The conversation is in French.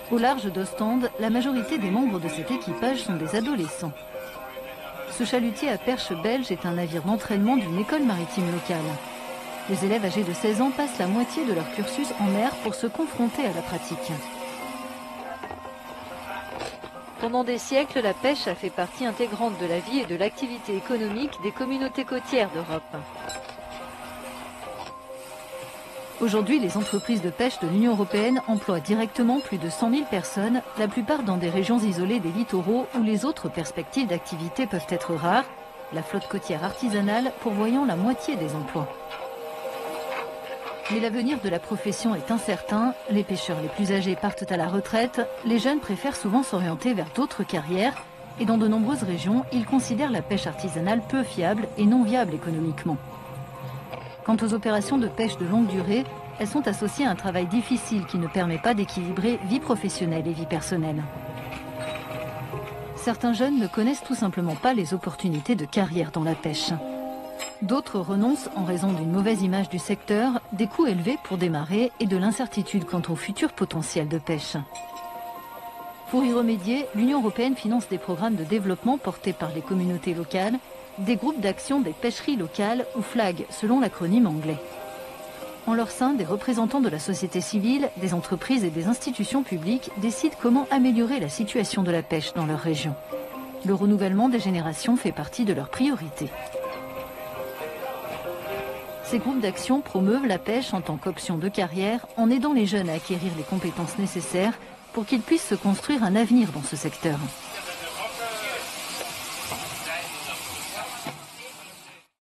Au large d'Ostende, la majorité des membres de cet équipage sont des adolescents. Ce chalutier à perche belge est un navire d'entraînement d'une école maritime locale. Les élèves âgés de 16 ans passent la moitié de leur cursus en mer pour se confronter à la pratique. Pendant des siècles, la pêche a fait partie intégrante de la vie et de l'activité économique des communautés côtières d'Europe. Aujourd'hui, les entreprises de pêche de l'Union européenne emploient directement plus de 100 000 personnes, la plupart dans des régions isolées des littoraux où les autres perspectives d'activité peuvent être rares, la flotte côtière artisanale pourvoyant la moitié des emplois. Mais l'avenir de la profession est incertain, les pêcheurs les plus âgés partent à la retraite, les jeunes préfèrent souvent s'orienter vers d'autres carrières et dans de nombreuses régions, ils considèrent la pêche artisanale peu fiable et non viable économiquement. Quant aux opérations de pêche de longue durée, elles sont associées à un travail difficile qui ne permet pas d'équilibrer vie professionnelle et vie personnelle. Certains jeunes ne connaissent tout simplement pas les opportunités de carrière dans la pêche. D'autres renoncent en raison d'une mauvaise image du secteur, des coûts élevés pour démarrer et de l'incertitude quant au futur potentiel de pêche. Pour y remédier, l'Union européenne finance des programmes de développement portés par les communautés locales, des groupes d'action des pêcheries locales ou FLAG selon l'acronyme anglais. En leur sein, des représentants de la société civile, des entreprises et des institutions publiques décident comment améliorer la situation de la pêche dans leur région. Le renouvellement des générations fait partie de leurs priorités. Ces groupes d'action promeuvent la pêche en tant qu'option de carrière en aidant les jeunes à acquérir les compétences nécessaires pour qu'ils puissent se construire un avenir dans ce secteur.